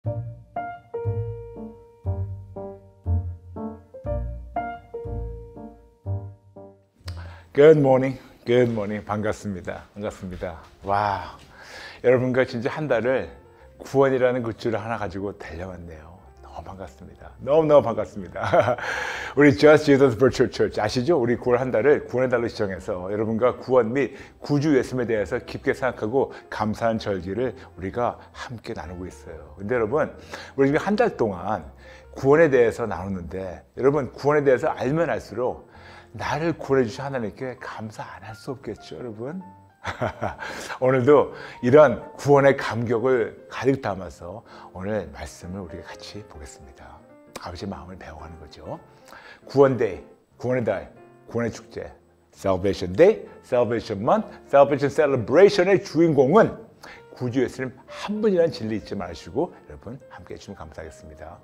Good morning, good morning. 반갑습니다. 와, 여러분과 진짜 한 달을 구원이라는 굿즈를 하나 가지고 달려왔네요. 너무 반갑습니다. 너무너무 반갑습니다. 우리 Just Jesus Virtual Church 아시죠? 우리 9월 한 달을 구원의 달로 지정해서 여러분과 구원 및 구주 예수님에 대해서 깊게 생각하고 감사한 절기를 우리가 함께 나누고 있어요. 근데 여러분, 우리 지금 한 달 동안 구원에 대해서 나누는데 여러분, 구원에 대해서 알면 알수록 나를 구원해 주신 하나님께 감사 안 할 수 없겠죠, 여러분? 오늘도 이런 구원의 감격을 가득 담아서 오늘 말씀을 우리가 같이 보겠습니다. 아버지의 마음을 배워가는 거죠. 구원데이, 구원의 달, 구원의 축제, Salvation Day, Salvation Month, Salvation Celebration의 주인공은 구주 예수님 한 분이라는 진리 잊지 마시고 여러분 함께 해주시면 감사하겠습니다.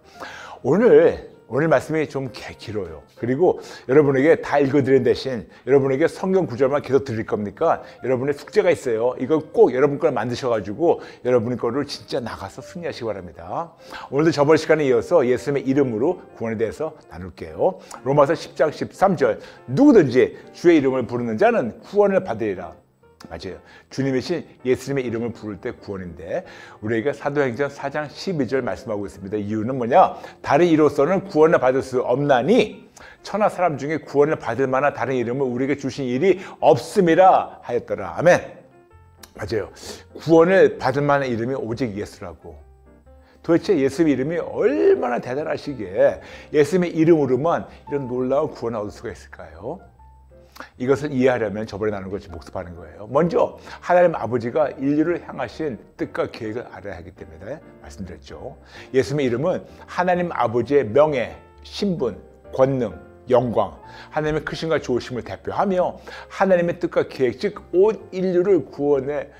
오늘 말씀이 좀 길어요. 그리고 여러분에게 다 읽어드린 대신 여러분에게 성경 구절만 계속 드릴 겁니까? 여러분의 숙제가 있어요. 이거 꼭 여러분 걸 만드셔가지고 여러분 거를 진짜 나가서 승리하시기 바랍니다. 오늘도 저번 시간에 이어서 예수님의 이름으로 구원에 대해서 나눌게요. 로마서 10장 13절 누구든지 주의 이름을 부르는 자는 구원을 받으리라. 맞아요. 주님이신 예수님의 이름을 부를 때 구원인데 우리에게 사도행전 4장 12절 말씀하고 있습니다. 이유는 뭐냐? 다른 이로서는 구원을 받을 수 없나니 천하 사람 중에 구원을 받을 만한 다른 이름을 우리에게 주신 일이 없음이라 하였더라. 아멘. 맞아요. 구원을 받을 만한 이름이 오직 예수라고. 도대체 예수님의 이름이 얼마나 대단하시기에 예수님의 이름으로만 이런 놀라운 구원을 얻을 수가 있을까요? 이것을 이해하려면 저번에 나눈 것을 복습하는 거예요. 먼저 하나님 아버지가 인류를 향하신 뜻과 계획을 알아야 하기 때문에 말씀드렸죠. 예수님의 이름은 하나님 아버지의 명예, 신분, 권능, 영광, 하나님의 크심과 좋으심을 대표하며 하나님의 뜻과 계획, 즉 온 인류 구원을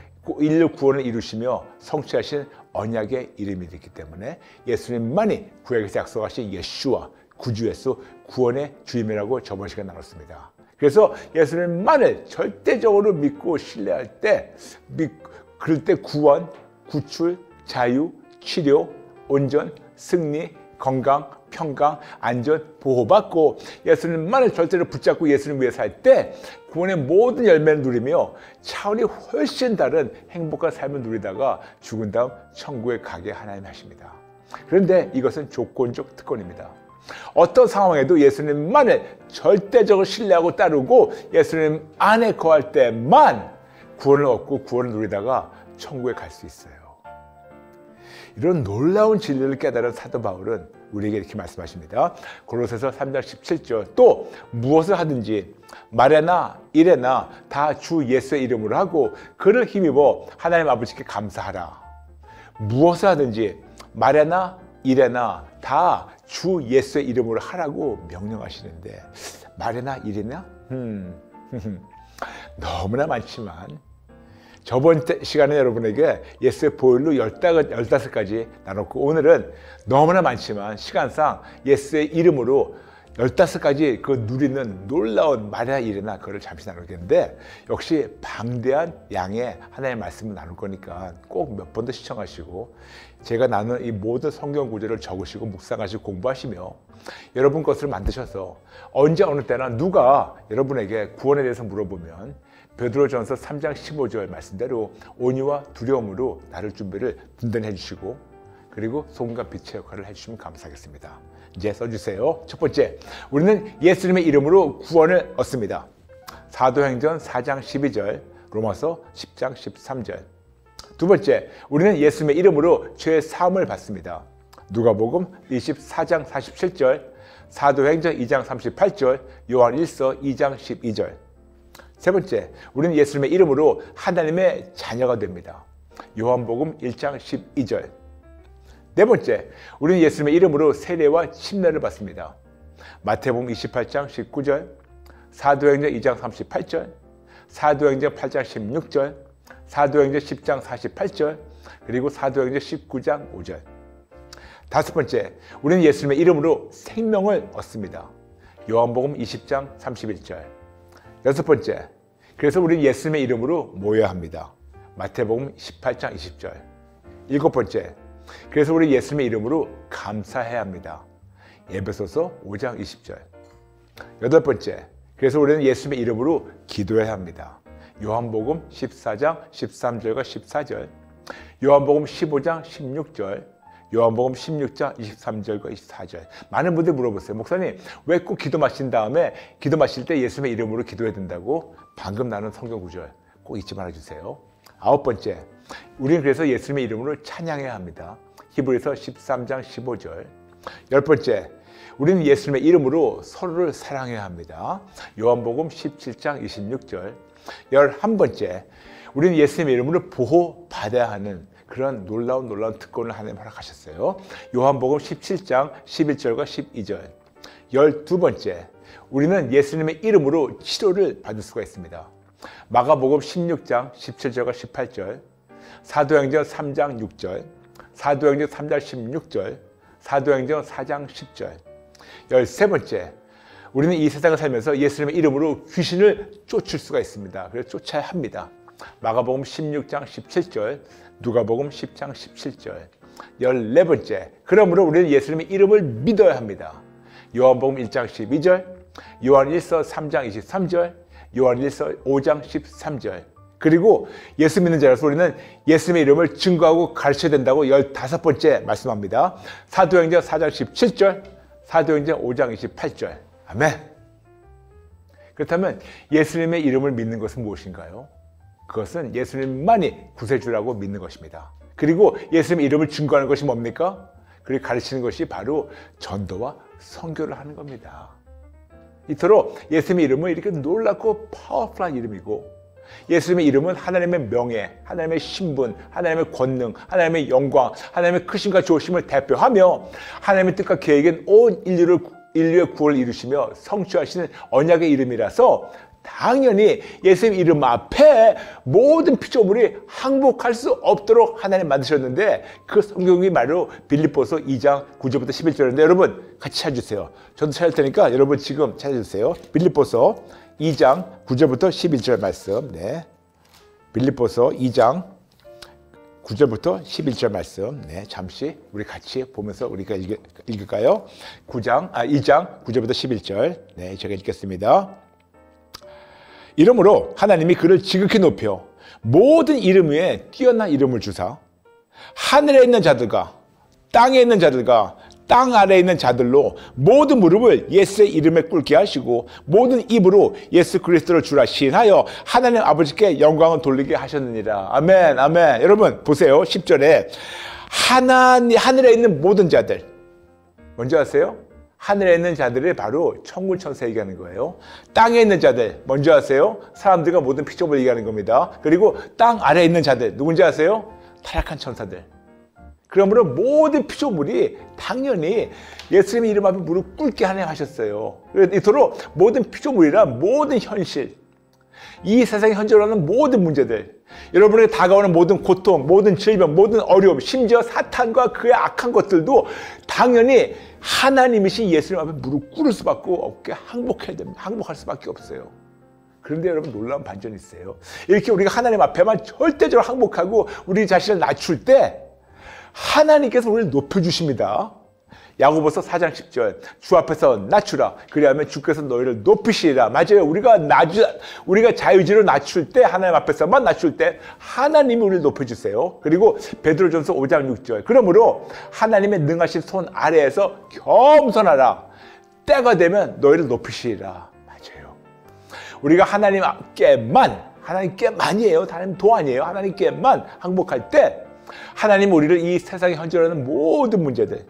이루시며 성취하신 언약의 이름이 되기 때문에 예수님만이 구약에서 약속하신 예수와 구주 예수, 구원의 주임이라고 저번 시간에 나눴습니다. 그래서 예수님만을 절대적으로 믿고 신뢰할 때, 그럴 때 구원, 구출, 자유, 치료, 온전, 승리, 건강, 평강, 안전, 보호받고 예수님만을 절대로 붙잡고 예수님 위해 살 때 구원의 모든 열매를 누리며 차원이 훨씬 다른 행복한 삶을 누리다가 죽은 다음 천국에 가게 하나님이 하십니다. 그런데 이것은 조건적 특권입니다. 어떤 상황에도 예수님만을 절대적으로 신뢰하고 따르고 예수님 안에 거할 때만 구원을 얻고 구원을 누리다가 천국에 갈 수 있어요. 이런 놀라운 진리를 깨달은 사도 바울은 우리에게 이렇게 말씀하십니다. 골로새서 3장 17절 또 무엇을 하든지 말에나 일에나 다 주 예수의 이름으로 하고 그를 힘입어 하나님 아버지께 감사하라. 무엇을 하든지 말에나 일에나 다 주 예수의 이름으로 하라고 명령하시는데 말이나 일이나? 너무나 많지만 저번 시간에 여러분에게 예수의 보혈로 15가지 나눴고 오늘은 너무나 많지만 시간상 예수의 이름으로 15가지 그 누리는 놀라운 말이나 일이나 그걸 잠시 나누겠는데 역시 방대한 양의 하나님의 말씀을 나눌 거니까 꼭 몇 번 더 시청하시고 제가 나눈 이 모든 성경 구절을 적으시고 묵상하시고 공부하시며 여러분 것을 만드셔서 언제 어느 때나 누가 여러분에게 구원에 대해서 물어보면 베드로전서 3장 15절 말씀대로 온유와 두려움으로 나를 준비를 든든히 해주시고 그리고 소금과 빛의 역할을 해주시면 감사하겠습니다. 이제 써주세요. 첫 번째, 우리는 예수님의 이름으로 구원을 얻습니다. 사도행전 4장 12절, 로마서 10장 13절. 두 번째, 우리는 예수님의 이름으로 죄의 사함을 받습니다. 누가복음 24장 47절, 사도행전 2장 38절, 요한 1서 2장 12절. 세 번째, 우리는 예수님의 이름으로 하나님의 자녀가 됩니다. 요한복음 1장 12절. 네 번째, 우리는 예수님의 이름으로 세례와 침례를 받습니다. 마태복음 28장 19절, 사도행전 2장 38절, 사도행전 8장 16절, 사도행전 10장 48절, 그리고 사도행전 19장 5절. 다섯 번째, 우리는 예수님의 이름으로 생명을 얻습니다. 요한복음 20장 31절. 여섯 번째, 그래서 우리는 예수님의 이름으로 모여야 합니다. 마태복음 18장 20절. 일곱 번째, 그래서 우리 예수님의 이름으로 감사해야 합니다. 에베소서 5장 20절. 여덟 번째, 그래서 우리는 예수님의 이름으로 기도해야 합니다. 요한복음 14장 13절과 14절, 요한복음 15장 16절, 요한복음 16장 23절과 24절. 많은 분들이 물어보세요. 목사님, 왜 꼭 기도 마신 다음에 기도 마실 때 예수님의 이름으로 기도해야 된다고? 방금 나눈 성경 구절 꼭 잊지 말아주세요. 아홉 번째, 우리는 그래서 예수님의 이름으로 찬양해야 합니다. 히브리서 13장 15절. 열 번째, 우리는 예수님의 이름으로 서로를 사랑해야 합니다. 요한복음 17장 26절. 11번째, 우리는 예수님의 이름으로 보호받아야 하는 그런 놀라운 특권을 하나님 허락하셨어요. 요한복음 17장 11절과 12절. 12번째, 우리는 예수님의 이름으로 치료를 받을 수가 있습니다. 마가복음 16장 17절과 18절, 사도행전 3장 6절, 사도행전 3장 16절, 사도행전 4장 10절. 13번째, 우리는 이 세상을 살면서 예수님의 이름으로 귀신을 쫓을 수가 있습니다. 그래서 쫓아야 합니다. 마가복음 16장 17절, 누가복음 10장 17절. 14번째, 그러므로 우리는 예수님의 이름을 믿어야 합니다. 요한복음 1장 12절, 요한일서 3장 23절, 요한일서 5장 13절. 그리고 예수 믿는 자로서 우리는 예수님의 이름을 증거하고 가르쳐야 된다고 15번째 말씀합니다. 사도행전 4장 17절, 사도행전 5장 28절. 아멘. 그렇다면 예수님의 이름을 믿는 것은 무엇인가요? 그것은 예수님만이 구세주라고 믿는 것입니다. 그리고 예수님의 이름을 증거하는 것이 뭡니까? 그리고 가르치는 것이 바로 전도와 선교를 하는 겁니다. 이토록 예수님의 이름은 이렇게 놀랍고 파워풀한 이름이고, 예수님의 이름은 하나님의 명예, 하나님의 신분, 하나님의 권능, 하나님의 영광, 하나님의 크심과 좋으심을 대표하며 하나님의 뜻과 계획인 온 인류의 구원을 이루시며 성취하시는 언약의 이름이라서 당연히 예수님 이름 앞에 모든 피조물이 항복할 수 없도록 하나님 만드셨는데, 그 성경이 바로 빌립보서 2장 9절부터 11절인데 여러분 같이 찾아주세요. 저도 찾을 테니까 여러분 지금 찾아주세요. 빌립보서 2장 9절부터 11절 말씀. 네, 빌립보서 2장 9절부터 11절 말씀. 네, 잠시 우리 같이 보면서 우리가 읽을까요? 2장 9절부터 11절. 네, 제가 읽겠습니다. 이러므로 하나님이 그를 지극히 높여 모든 이름 위에 뛰어난 이름을 주사 하늘에 있는 자들과 땅에 있는 자들과 땅 아래에 있는 자들로 모든 무릎을 예수의 이름에 꿇게 하시고 모든 입으로 예수 그리스도를 주라 시인하여 하나님 아버지께 영광을 돌리게 하셨느니라. 아멘, 아멘. 여러분 보세요. 10절에 하늘에 있는 모든 자들, 뭔지 아세요? 하늘에 있는 자들이 바로 천군 천사 얘기하는 거예요. 땅에 있는 자들, 뭔지 아세요? 사람들과 모든 피조물 얘기하는 겁니다. 그리고 땅 아래에 있는 자들, 누군지 아세요? 타락한 천사들. 그러므로 모든 피조물이 당연히 예수님의 이름 앞에 무릎 꿇게 하셨어요. 이토록 모든 피조물이라 모든 현실, 이 세상에 현존하는 모든 문제들, 여러분에게 다가오는 모든 고통, 모든 질병, 모든 어려움, 심지어 사탄과 그의 악한 것들도 당연히 하나님이신 예수님 앞에 무릎 꿇을 수밖에 없게 항복해야 됩니다. 항복할 수밖에 없어요. 그런데 여러분 놀라운 반전이 있어요. 이렇게 우리가 하나님 앞에만 절대적으로 항복하고 우리 자신을 낮출 때 하나님께서 우리를 높여주십니다. 야고보서 4장 10절, 주 앞에서 낮추라. 그리하면 주께서 너희를 높이시리라. 맞아요. 우리가 자유지로 낮출 때, 하나님 앞에서만 낮출 때 하나님이 우리를 높여주세요. 그리고 베드로전서 5장 6절, 그러므로 하나님의 능하신 손 아래에서 겸손하라. 때가 되면 너희를 높이시리라. 맞아요. 우리가 하나님께만이에요. 하나님 도 아니에요. 하나님께만 항복할 때 하나님 우리를 이 세상에 현존하는 모든 문제들,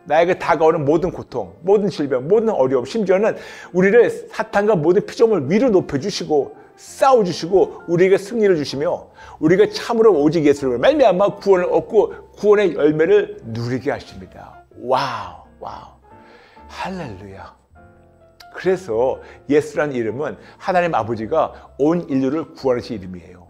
나에게 다가오는 모든 고통, 모든 질병, 모든 어려움, 심지어는 우리를 사탄과 모든 피조물 위로 높여주시고 싸워주시고 우리에게 승리를 주시며 우리가 참으로 오직 예수를 말미암아 구원을 얻고 구원의 열매를 누리게 하십니다. 와우, 와우, 할렐루야. 그래서 예수라는 이름은 하나님 아버지가 온 인류를 구원하신 이름이에요.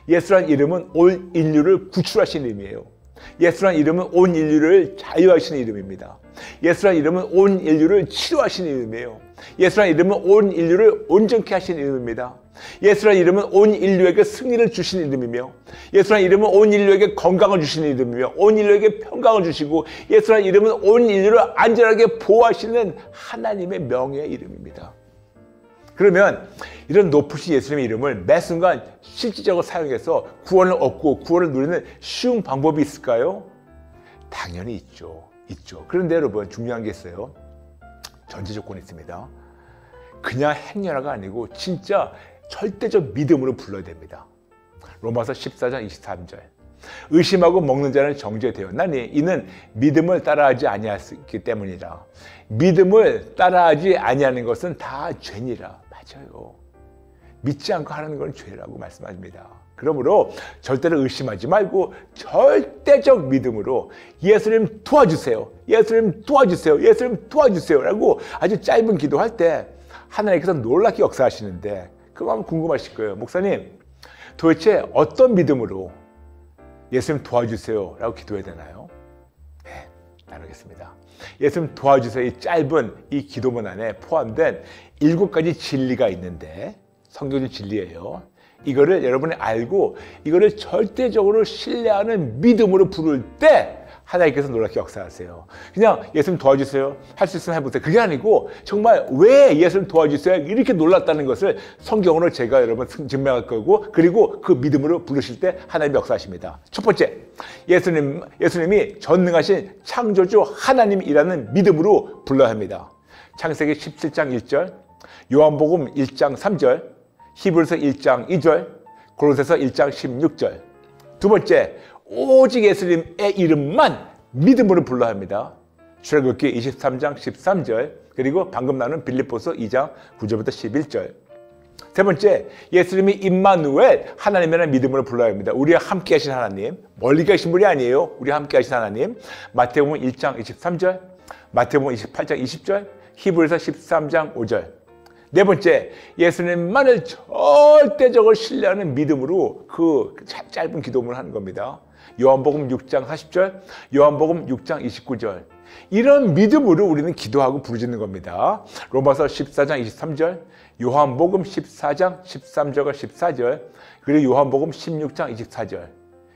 예수라는 이름은 온 인류를 구출하신 이름이에요. 예수라는 이름은 온 인류를 자유하시는 이름입니다. 예수라는 이름은 온 인류를 치료하시는 이름이에요. 예수라는 이름은 온 인류를 온전케 하시는 이름입니다. 예수라는 이름은 온 인류에게 승리를 주시는 이름이며, 예수라는 이름은 온 인류에게 건강을 주시는 이름이며, 온 인류에게 평강을 주시고, 예수라는 이름은 온 인류를 안전하게 보호하시는 하나님의 명예의 이름입니다. 그러면 이런 높으신 예수님의 이름을 매 순간 실질적으로 사용해서 구원을 얻고 구원을 누리는 쉬운 방법이 있을까요? 당연히 있죠. 그런데 여러분, 중요한 게 있어요. 전제 조건이 있습니다. 그냥 행렬화가 아니고 진짜 절대적 믿음으로 불러야 됩니다. 로마서 14장 23절. 의심하고 먹는 자는 정죄되었나니 이는 믿음을 따라하지 아니하기 때문이라. 믿음을 따라하지 아니하는 것은 다 죄니라. 맞아요. 믿지 않고 하는 건 죄라고 말씀합니다. 그러므로 절대로 의심하지 말고 절대적 믿음으로 예수님 도와주세요. 예수님 도와주세요. 예수님 도와주세요. 라고 아주 짧은 기도할 때 하나님께서 놀랍게 역사하시는데, 그거 한번 궁금하실 거예요. 목사님, 도대체 어떤 믿음으로 예수님 도와주세요 라고 기도해야 되나요? 네, 나누겠습니다. 예수님 도와주세요. 이 짧은 이 기도문 안에 포함된 7가지 진리가 있는데, 성경적 진리예요. 이거를 여러분이 알고 이거를 절대적으로 신뢰하는 믿음으로 부를 때 하나님께서 놀랍게 역사하세요. 그냥 예수님 도와주세요, 할 수 있으면 해보세요, 그게 아니고 정말 왜 예수님 도와주세요 이렇게 놀랐다는 것을 성경으로 제가 여러분 증명할 거고, 그리고 그 믿음으로 부르실 때 하나님이 역사하십니다. 첫 번째, 예수님이 전능하신 창조주 하나님이라는 믿음으로 불러야 합니다. 창세기 17장 1절, 요한복음 1장 3절, 히브리서 1장 2절, 고린도서 1장 16절. 두 번째, 오직 예수님의 이름만 믿음으로 불러야 합니다. 출애굽기 23장 13절, 그리고 방금 나눈 빌립보서 2장 9절부터 11절. 세 번째, 예수님이 임마누엘, 하나님이라는 믿음으로 불러야 합니다. 우리와 함께 하신 하나님, 멀리 계신 분이 아니에요. 우리와 함께 하신 하나님. 마태복음 1장 23절, 마태복음 28장 20절, 히브리서 13장 5절. 네 번째, 예수님만을 절대적으로 신뢰하는 믿음으로 그 짧은 기도문을 하는 겁니다. 요한복음 6장 40절, 요한복음 6장 29절. 이런 믿음으로 우리는 기도하고 부르짖는 겁니다. 로마서 14장 23절, 요한복음 14장 13절과 14절, 그리고 요한복음 16장 24절.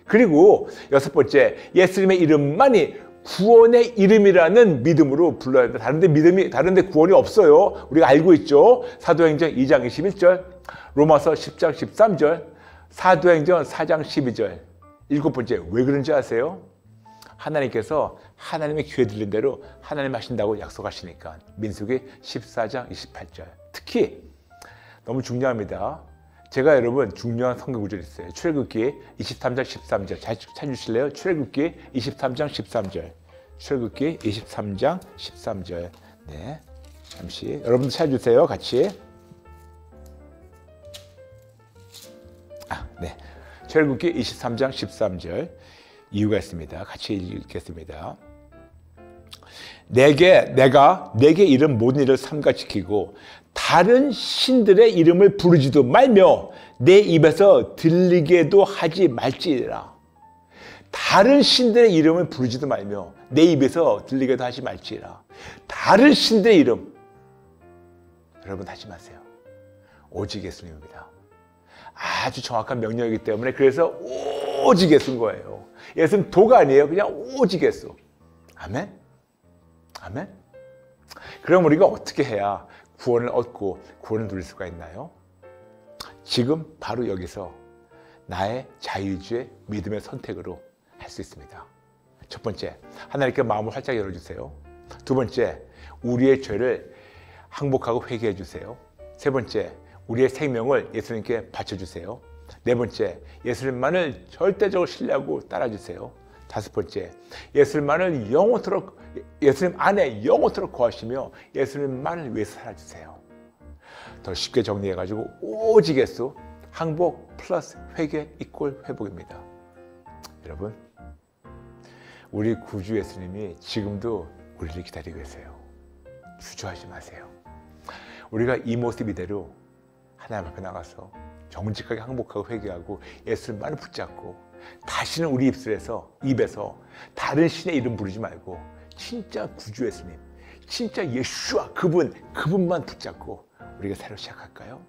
그리고 여섯 번째, 예수님의 이름만이 구원의 이름이라는 믿음으로 불러야 합니다. 다른데 구원이 없어요. 우리가 알고 있죠. 사도행전 2장 21절, 로마서 10장 13절, 사도행전 4장 12절. 일곱 번째, 왜 그런지 아세요? 하나님께서 하나님의 귀에 들린 대로 하나님 하신다고 약속하시니까. 민수기 14장 28절. 특히 너무 중요합니다. 제가 여러분 중요한 성경 구절이 있어요. 출애굽기 23장 13절. 잘 찾으실래요? 출애굽기 23장 13절. 출애굽기 23장 13절. 네, 잠시 여러분도 찾아주세요. 같이. 네. 출애굽기 23장 13절. 이유가 있습니다. 같이 읽겠습니다. 내가 내게 이른 모든 일을 삼가지키고 다른 신들의 이름을 부르지도 말며 내 입에서 들리게도 하지 말지니라. 다른 신들의 이름을 부르지도 말며 내 입에서 들리게도 하지 말지니라. 다른 신들의 이름, 여러분 하지 마세요. 오직 예수님입니다. 아주 정확한 명령이기 때문에 그래서 오직 예수인 거예요. 예수는 도가 아니에요. 그냥 오직 예수. 아멘? 아멘? 그럼 우리가 어떻게 해야 구원을 얻고 구원을 누릴 수가 있나요? 지금 바로 여기서 나의 자유주의 믿음의 선택으로 할 수 있습니다. 첫 번째, 하나님께 마음을 활짝 열어주세요. 두 번째, 우리의 죄를 항복하고 회개해 주세요. 세 번째, 우리의 생명을 예수님께 바쳐주세요. 네 번째, 예수님만을 절대적으로 신뢰하고 따라주세요. 다섯 번째, 예수님 안에 영원토록 거하시며 예수님만을 위해서 살아주세요. 더 쉽게 정리해가지고 오직 예수, 항복 플러스 회개 이꼴 회복입니다. 여러분, 우리 구주 예수님이 지금도 우리를 기다리고 계세요. 주저하지 마세요. 우리가 이 모습 이대로 하나님 앞에 나가서 정직하게 항복하고 회개하고 예수님만을 붙잡고 다시는 우리 입에서 다른 신의 이름 부르지 말고 진짜 구주 예수님, 진짜 예수와 그분만 붙잡고 우리가 새로 시작할까요?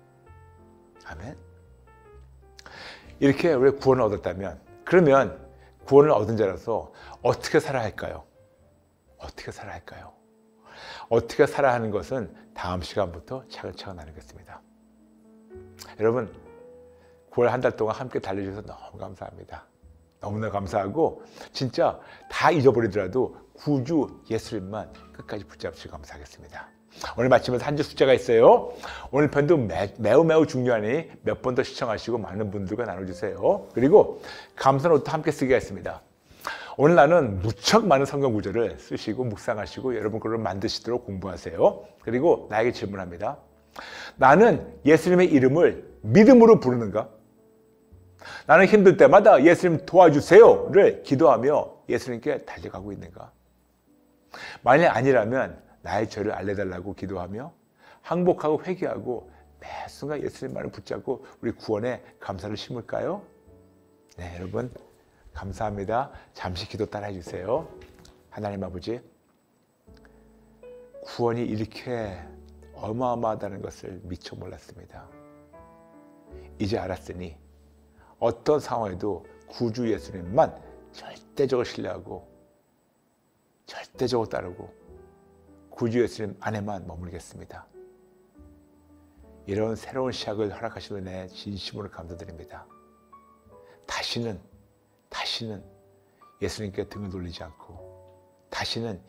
아멘. 이렇게 우리가 구원을 얻었다면, 그러면 구원을 얻은 자라서 어떻게 살아야 할까요? 어떻게 살아야 할까요? 어떻게 살아야 하는 것은 다음 시간부터 차근차근 나누겠습니다. 여러분, 9월 한 달 동안 함께 달려주셔서 너무 감사합니다. 너무나 감사하고, 진짜 다 잊어버리더라도 구주 예수님만 끝까지 붙잡으시고 감사하겠습니다. 오늘 마치면서 한 줄 숫자가 있어요. 오늘 편도 매우 중요하니 몇 번 더 시청하시고 많은 분들과 나눠주세요. 그리고 감사노트 함께 쓰기가 있습니다. 오늘 나는 무척 많은 성경 구절을 쓰시고 묵상하시고 여러분 그걸 만드시도록 공부하세요. 그리고 나에게 질문합니다. 나는 예수님의 이름을 믿음으로 부르는가? 나는 힘들 때마다 예수님 도와주세요를 기도하며 예수님께 달려가고 있는가? 만약 아니라면 나의 죄를 알려달라고 기도하며 항복하고 회개하고 매 순간 예수님 말을 붙잡고 우리 구원에 감사를 심을까요? 네, 여러분 감사합니다. 잠시 기도 따라 해주세요. 하나님 아버지, 구원이 이렇게 어마어마하다는 것을 미처 몰랐습니다. 이제 알았으니 어떤 상황에도 구주 예수님만 절대적으로 신뢰하고 절대적으로 따르고 구주 예수님 안에만 머물겠습니다. 이런 새로운 시작을 허락하신 은혜에 진심으로 감사드립니다. 다시는 예수님께 등을 돌리지 않고 다시는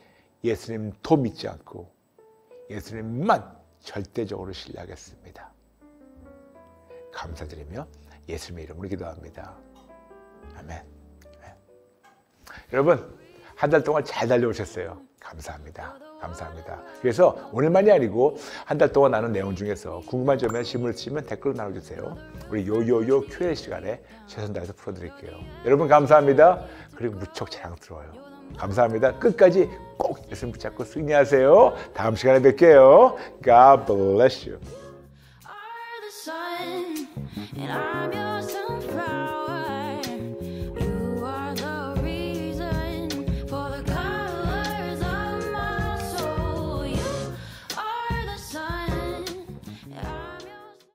예수님 도 믿지 않고 예수님만 절대적으로 신뢰하겠습니다. 감사드리며 예수님의 이름으로 기도합니다. 아멘. 여러분, 한 달 동안 잘 달려오셨어요. 감사합니다. 감사합니다. 그래서 오늘만이 아니고 한 달 동안 나눈 내용 중에서 궁금한 점이나 질문을 주시면 댓글로 나눠주세요. 우리 요요요 Q&A 시간에 최선 다해서 풀어드릴게요. 여러분 감사합니다. 그리고 무척 자랑스러워요. 감사합니다. 끝까지 꼭 예수님 붙잡고 승리하세요. 다음 시간에 뵐게요. God bless you.